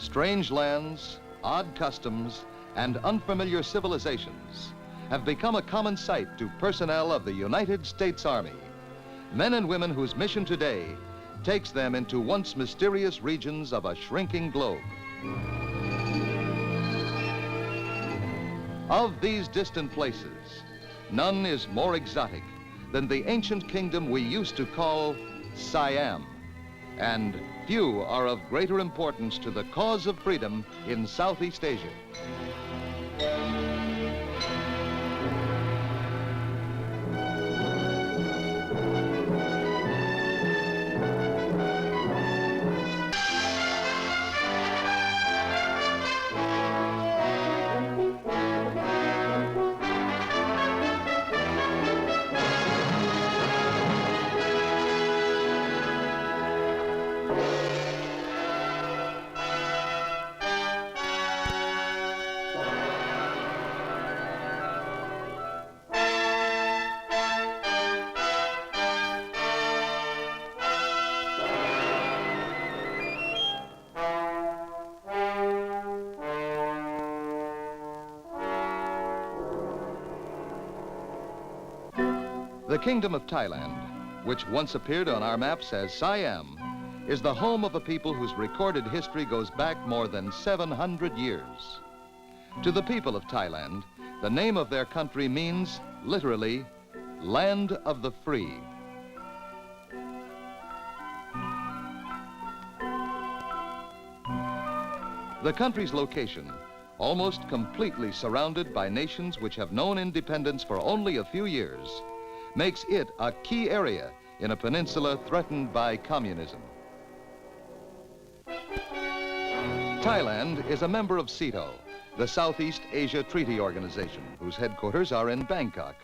Strange lands, odd customs, and unfamiliar civilizations have become a common sight to personnel of the United States Army, men and women whose mission today takes them into once mysterious regions of a shrinking globe. Of these distant places, none is more exotic than the ancient kingdom we used to call Siam, and few are of greater importance to the cause of freedom in Southeast Asia. The Kingdom of Thailand, which once appeared on our maps as Siam, is the home of a people whose recorded history goes back more than 700 years. To the people of Thailand, the name of their country means, literally, Land of the Free. The country's location, almost completely surrounded by nations which have known independence for only a few years, makes it a key area in a peninsula threatened by communism. Thailand is a member of CETO, the Southeast Asia Treaty Organization, whose headquarters are in Bangkok.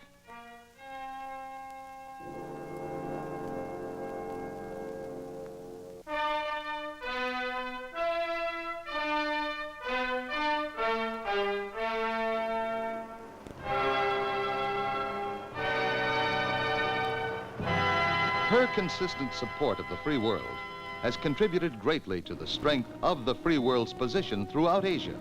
Her consistent support of the free world has contributed greatly to the strength of the free world's position throughout Asia.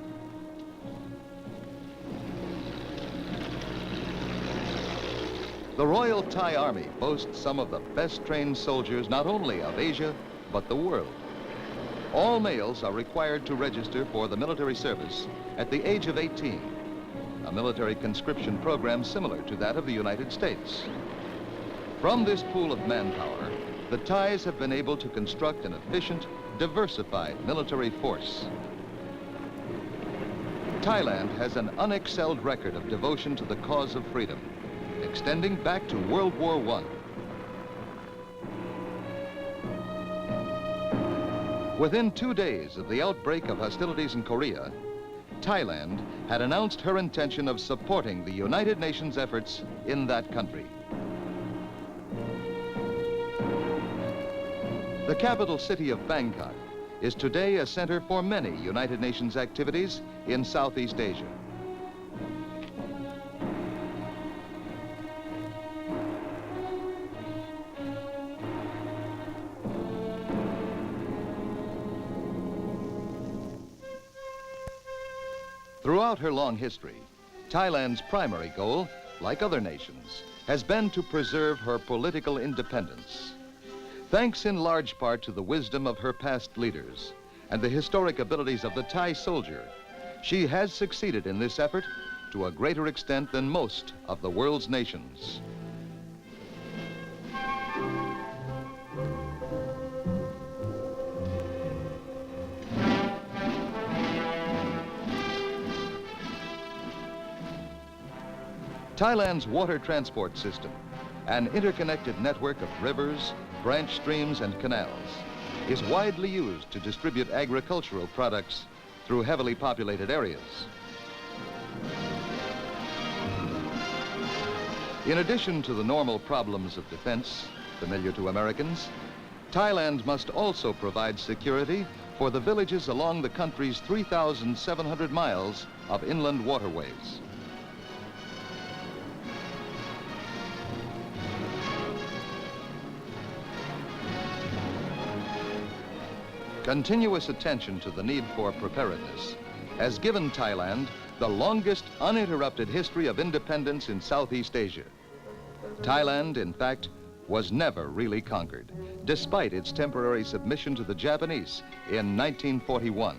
The Royal Thai Army boasts some of the best trained soldiers not only of Asia, but the world. All males are required to register for the military service at the age of 18, a military conscription program similar to that of the United States. From this pool of manpower, the Thais have been able to construct an efficient, diversified military force. Thailand has an unexcelled record of devotion to the cause of freedom, extending back to World War I. Within 2 days of the outbreak of hostilities in Korea, Thailand had announced her intention of supporting the United Nations efforts in that country. The capital city of Bangkok is today a center for many United Nations activities in Southeast Asia. Throughout her long history, Thailand's primary goal, like other nations, has been to preserve her political independence. Thanks in large part to the wisdom of her past leaders and the historic abilities of the Thai soldier, she has succeeded in this effort to a greater extent than most of the world's nations. Thailand's water transport system, an interconnected network of rivers, branch streams, and canals, is widely used to distribute agricultural products through heavily populated areas. In addition to the normal problems of defense, familiar to Americans, Thailand must also provide security for the villages along the country's 3,700 miles of inland waterways. Continuous attention to the need for preparedness has given Thailand the longest uninterrupted history of independence in Southeast Asia. Thailand, in fact, was never really conquered, despite its temporary submission to the Japanese in 1941.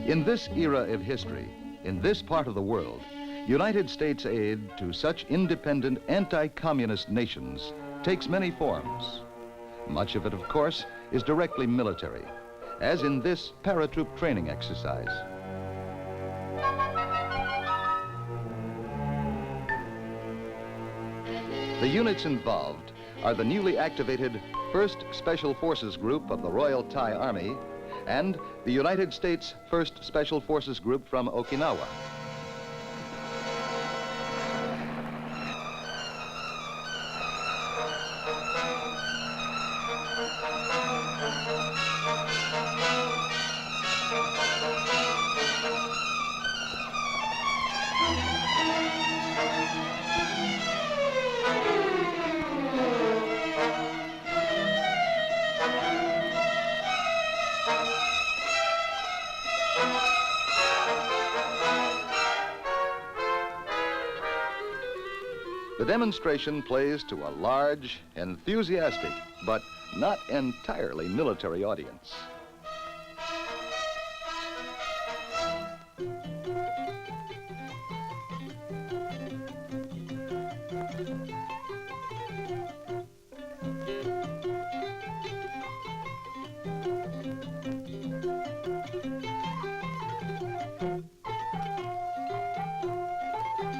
In this era of history, in this part of the world, United States aid to such independent anti-communist nations takes many forms. Much of it, of course, is directly military, as in this paratroop training exercise. The units involved are the newly activated 1st Special Forces Group of the Royal Thai Army and the United States 1st Special Forces Group from Okinawa. The demonstration plays to a large, enthusiastic, but not entirely military audience.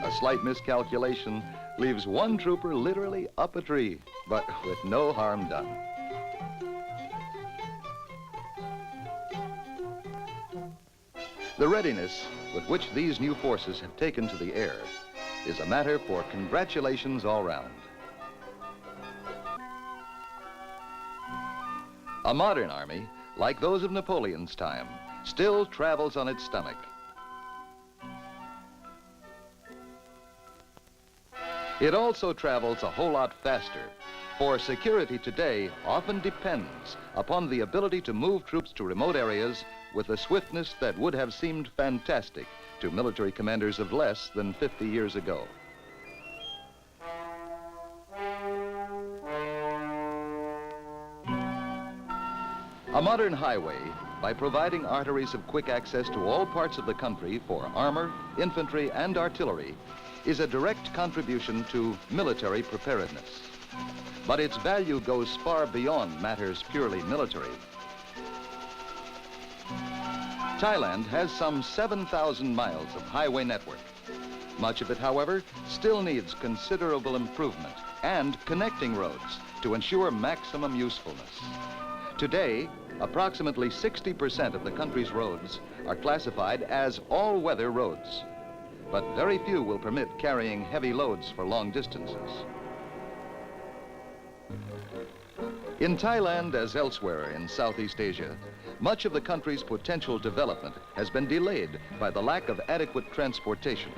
A slight miscalculation leaves one trooper literally up a tree, but with no harm done. The readiness with which these new forces have taken to the air is a matter for congratulations all round. A modern army, like those of Napoleon's time, still travels on its stomach. It also travels a whole lot faster, for security today often depends upon the ability to move troops to remote areas with a swiftness that would have seemed fantastic to military commanders of less than 50 years ago. A modern highway, by providing arteries of quick access to all parts of the country for armor, infantry, and artillery, is a direct contribution to military preparedness. But its value goes far beyond matters purely military. Thailand has some 7,000 miles of highway network. Much of it, however, still needs considerable improvement and connecting roads to ensure maximum usefulness. Today, approximately 60% of the country's roads are classified as all-weather roads, but very few will permit carrying heavy loads for long distances. In Thailand, as elsewhere in Southeast Asia, much of the country's potential development has been delayed by the lack of adequate transportation.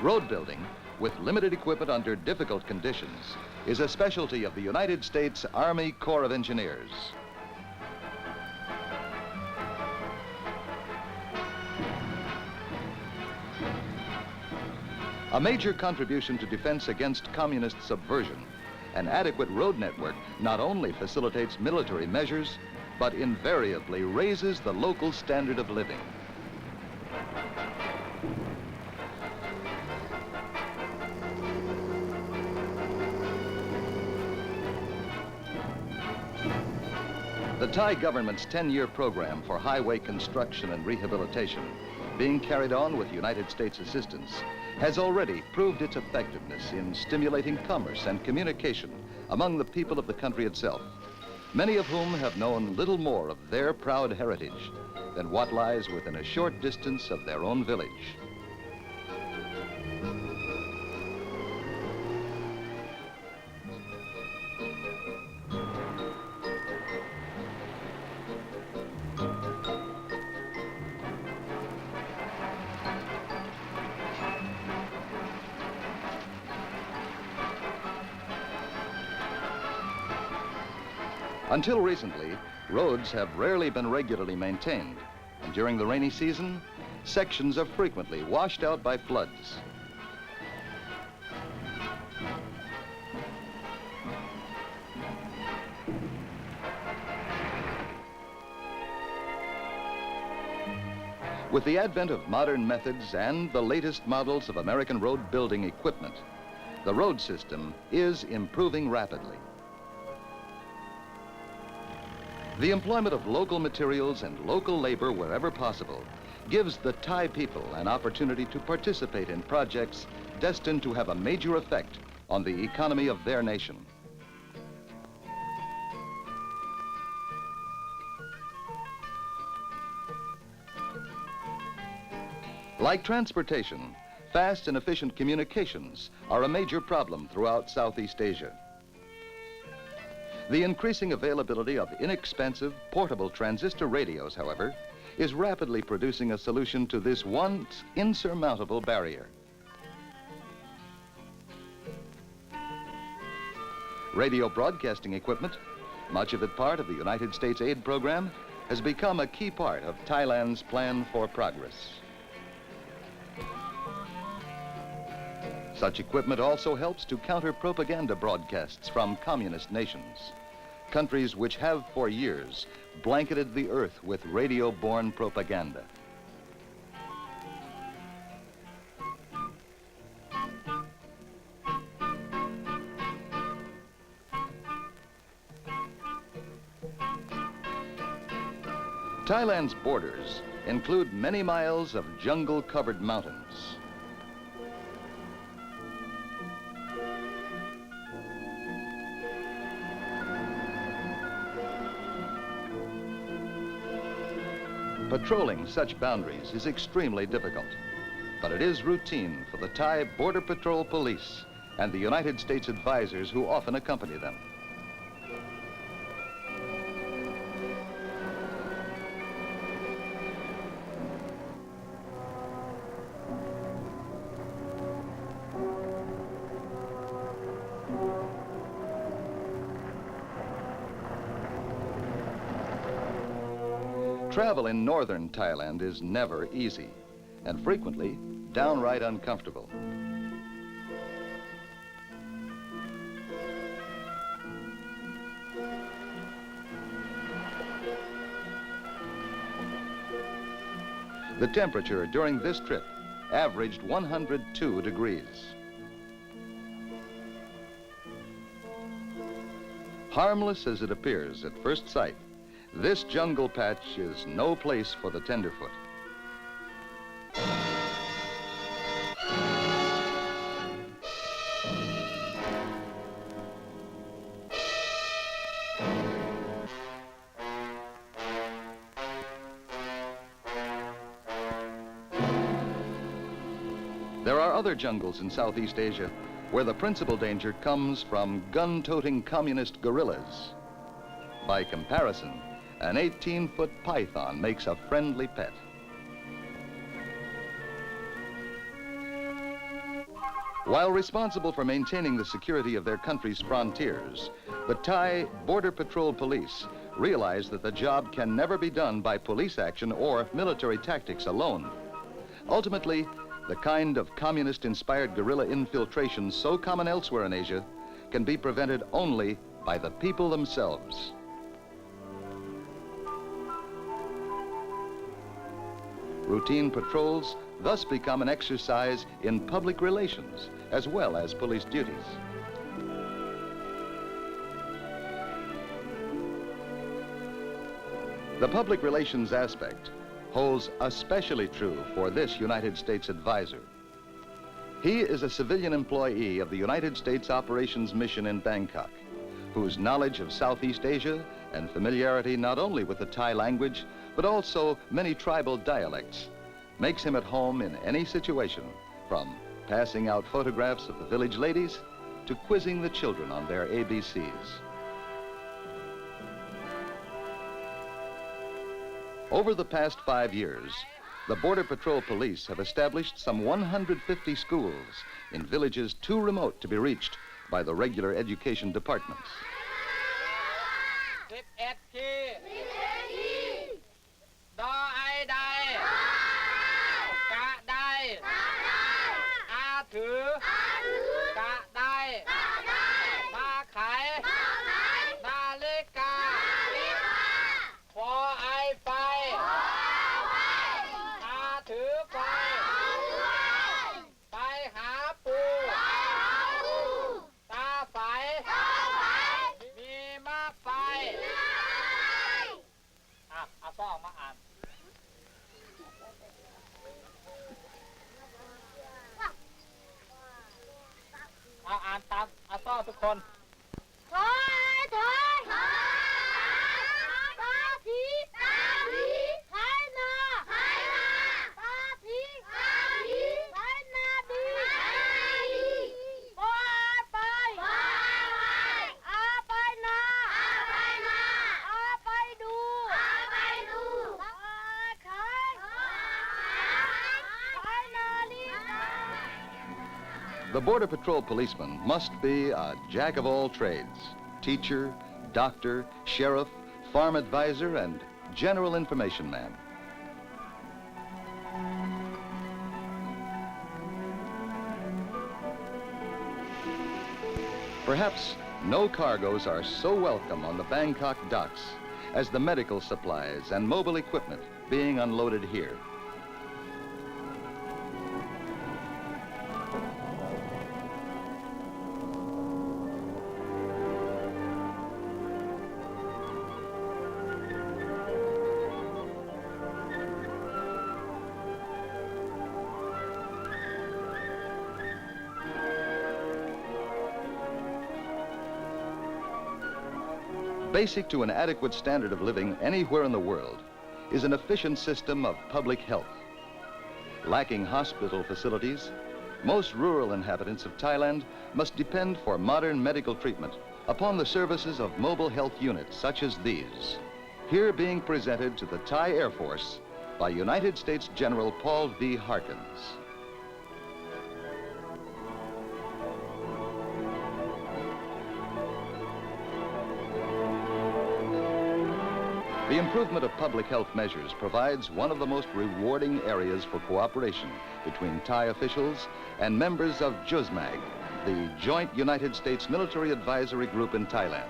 Road building, with limited equipment under difficult conditions, is a specialty of the United States Army Corps of Engineers. A major contribution to defense against communist subversion, an adequate road network not only facilitates military measures, but invariably raises the local standard of living. The The Thai government's 10-year program for highway construction and rehabilitation, being carried on with United States assistance, has already proved its effectiveness in stimulating commerce and communication among the people of the country itself, many of whom have known little more of their proud heritage than what lies within a short distance of their own village. Until recently, roads have rarely been regularly maintained, and during the rainy season, sections are frequently washed out by floods. With the advent of modern methods and the latest models of American road building equipment, the road system is improving rapidly. The employment of local materials and local labor wherever possible gives the Thai people an opportunity to participate in projects destined to have a major effect on the economy of their nation. Like transportation, fast and efficient communications are a major problem throughout Southeast Asia. The increasing availability of inexpensive, portable transistor radios, however, is rapidly producing a solution to this once insurmountable barrier. Radio broadcasting equipment, much of it part of the United States aid program, has become a key part of Thailand's plan for progress. Such equipment also helps to counter propaganda broadcasts from communist nations, countries which have for years blanketed the earth with radio-borne propaganda. Thailand's borders include many miles of jungle-covered mountains. Patrolling such boundaries is extremely difficult, but it is routine for the Thai Border Patrol Police and the United States advisors who often accompany them. Travel in northern Thailand is never easy, and frequently downright uncomfortable. The temperature during this trip averaged 102 degrees. Harmless as it appears at first sight, this jungle patch is no place for the tenderfoot. There are other jungles in Southeast Asia where the principal danger comes from gun-toting communist guerrillas. By comparison, an 18-foot python makes a friendly pet. While responsible for maintaining the security of their country's frontiers, the Thai Border Patrol Police realize that the job can never be done by police action or military tactics alone. Ultimately, the kind of communist-inspired guerrilla infiltration so common elsewhere in Asia can be prevented only by the people themselves. Routine patrols thus become an exercise in public relations as well as police duties. The public relations aspect holds especially true for this United States advisor. He is a civilian employee of the United States Operations Mission in Bangkok, whose knowledge of Southeast Asia and familiarity not only with the Thai language, but also many tribal dialects, makes him at home in any situation, from passing out photographs of the village ladies to quizzing the children on their ABCs. Over the past 5 years, the Border Patrol Police have established some 150 schools in villages too remote to be reached by the regular education departments. The Border Patrol policeman must be a jack of all trades: teacher, doctor, sheriff, farm advisor, and general information man. Perhaps no cargoes are so welcome on the Bangkok docks as the medical supplies and mobile equipment being unloaded here. Basic to an adequate standard of living anywhere in the world is an efficient system of public health. Lacking hospital facilities, most rural inhabitants of Thailand must depend for modern medical treatment upon the services of mobile health units such as these, here being presented to the Thai Air Force by United States General Paul V. Harkins. The improvement of public health measures provides one of the most rewarding areas for cooperation between Thai officials and members of JUSMAG, the Joint United States Military Advisory Group in Thailand.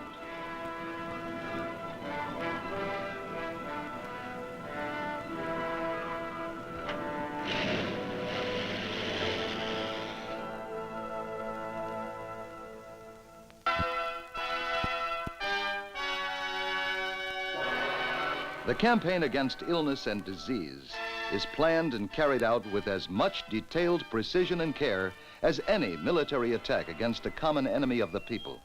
The campaign against illness and disease is planned and carried out with as much detailed precision and care as any military attack against a common enemy of the people.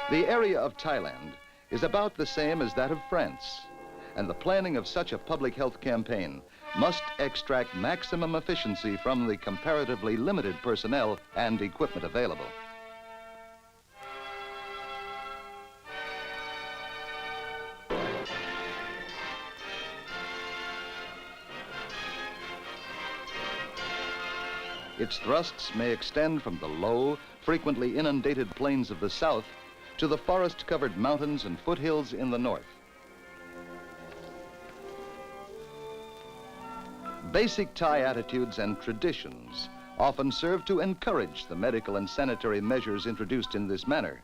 The area of Thailand is about the same as that of France, and the planning of such a public health campaign must extract maximum efficiency from the comparatively limited personnel and equipment available. Its thrusts may extend from the low, frequently inundated plains of the south to the forest-covered mountains and foothills in the north. Basic Thai attitudes and traditions often serve to encourage the medical and sanitary measures introduced in this manner,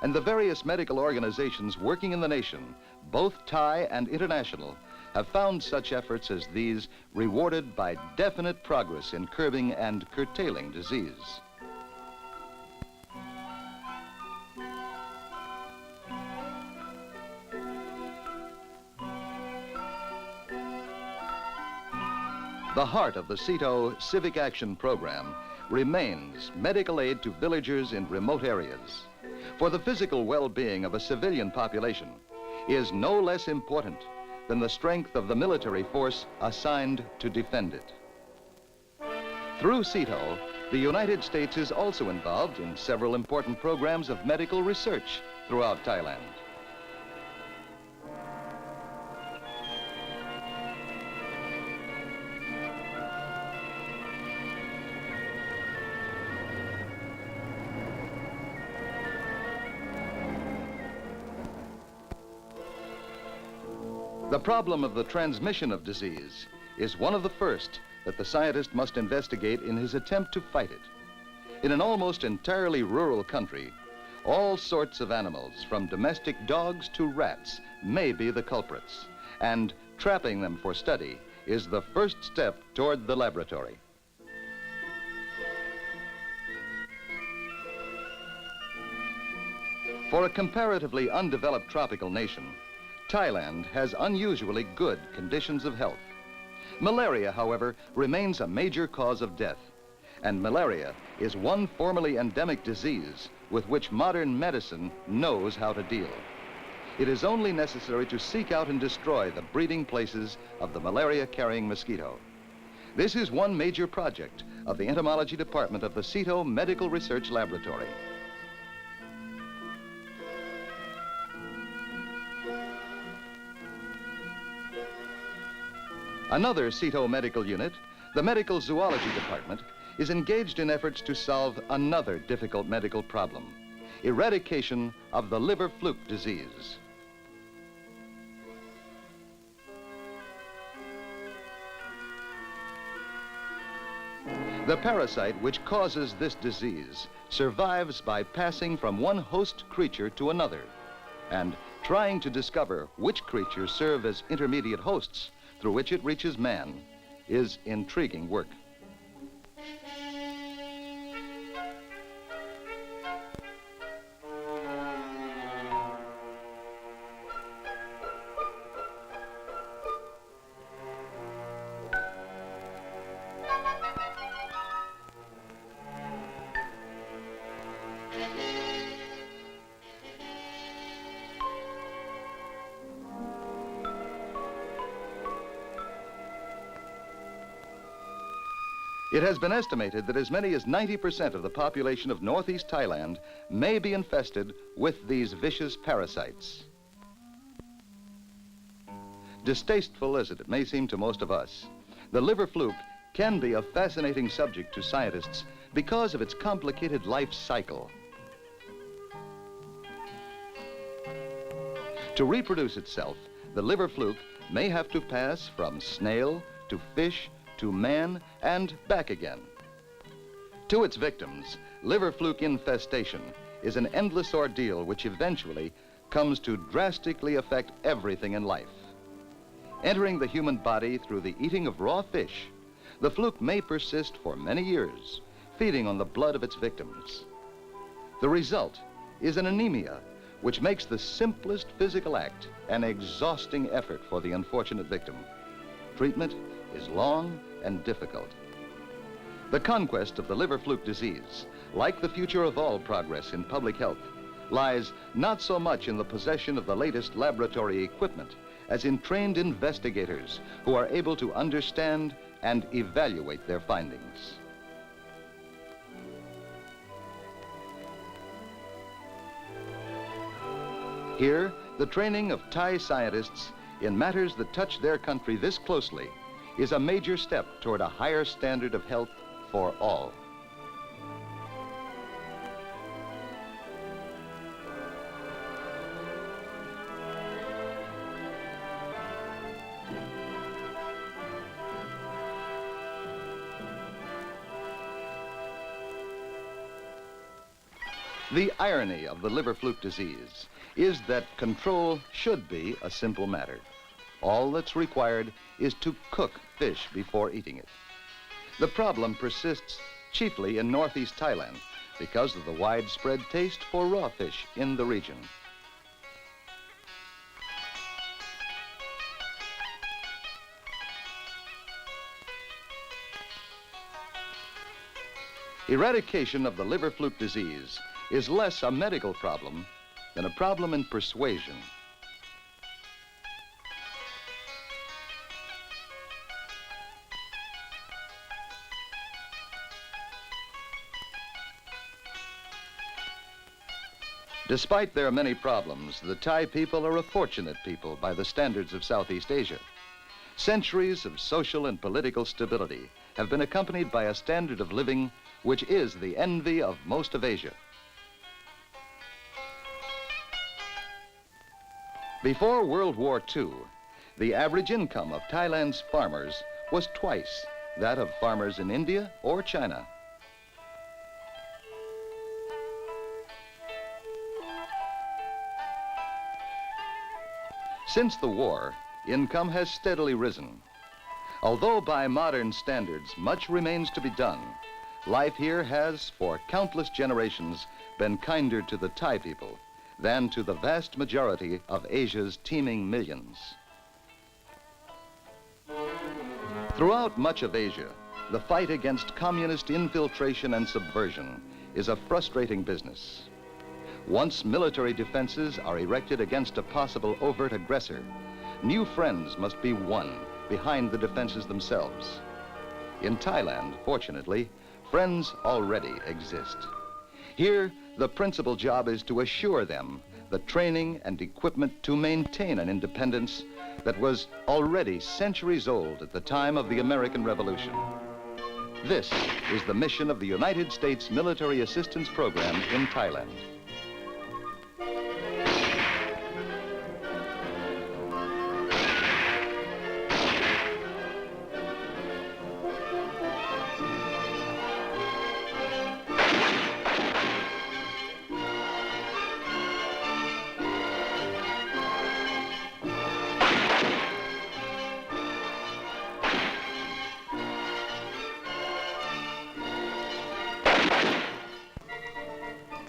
and the various medical organizations working in the nation, both Thai and international, have found such efforts as these rewarded by definite progress in curbing and curtailing disease. The heart of the CETO Civic Action Program remains medical aid to villagers in remote areas. For the physical well-being of a civilian population is no less important than the strength of the military force assigned to defend it. Through CETO, the United States is also involved in several important programs of medical research throughout Thailand. The problem of the transmission of disease is one of the first that the scientist must investigate in his attempt to fight it. In an almost entirely rural country, all sorts of animals, from domestic dogs to rats, may be the culprits, and trapping them for study is the first step toward the laboratory. For a comparatively undeveloped tropical nation, Thailand has unusually good conditions of health. Malaria, however, remains a major cause of death, and malaria is one formerly endemic disease with which modern medicine knows how to deal. It is only necessary to seek out and destroy the breeding places of the malaria-carrying mosquito. This is one major project of the entomology department of the CETO Medical Research Laboratory. Another CETO medical unit, the Medical Zoology Department, is engaged in efforts to solve another difficult medical problem: eradication of the liver fluke disease. The parasite which causes this disease survives by passing from one host creature to another, and trying to discover which creatures serve as intermediate hosts through which it reaches man is intriguing work. It has been estimated that as many as 90% of the population of northeast Thailand may be infested with these vicious parasites. Distasteful as it may seem to most of us, the liver fluke can be a fascinating subject to scientists because of its complicated life cycle. To reproduce itself, the liver fluke may have to pass from snail to fish to man and back again. To its victims, liver fluke infestation is an endless ordeal which eventually comes to drastically affect everything in life. Entering the human body through the eating of raw fish, the fluke may persist for many years, feeding on the blood of its victims. The result is an anemia, which makes the simplest physical act an exhausting effort for the unfortunate victim. Treatment is long and difficult. The conquest of the liver fluke disease, like the future of all progress in public health, lies not so much in the possession of the latest laboratory equipment as in trained investigators who are able to understand and evaluate their findings. Here, the training of Thai scientists in matters that touch their country this closely is a major step toward a higher standard of health for all. The irony of the liver fluke disease is that control should be a simple matter. All that's required is to cook fish before eating it. The problem persists chiefly in northeast Thailand because of the widespread taste for raw fish in the region. Eradication of the liver fluke disease is less a medical problem than a problem in persuasion. Despite their many problems, the Thai people are a fortunate people by the standards of Southeast Asia. Centuries of social and political stability have been accompanied by a standard of living which is the envy of most of Asia. Before World War II, the average income of Thailand's farmers was twice that of farmers in India or China. Since the war, income has steadily risen. Although by modern standards much remains to be done, life here has, for countless generations, been kinder to the Thai people than to the vast majority of Asia's teeming millions. Throughout much of Asia, the fight against communist infiltration and subversion is a frustrating business. Once military defenses are erected against a possible overt aggressor, new friends must be won behind the defenses themselves. In Thailand, fortunately, friends already exist. Here, the principal job is to assure them the training and equipment to maintain an independence that was already centuries old at the time of the American Revolution. This is the mission of the United States Military Assistance Program in Thailand.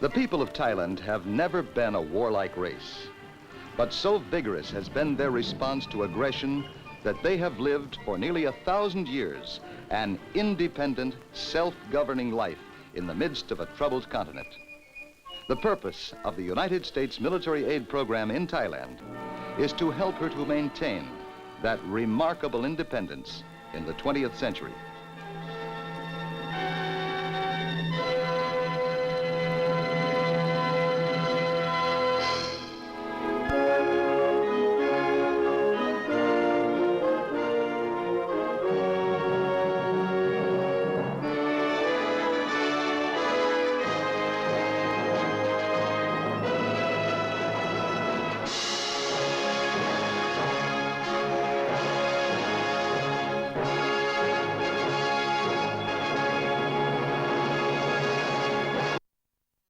The people of Thailand have never been a warlike race, but so vigorous has been their response to aggression that they have lived for nearly 1,000 years an independent, self-governing life in the midst of a troubled continent. The purpose of the United States military aid program in Thailand is to help her to maintain that remarkable independence in the 20th century.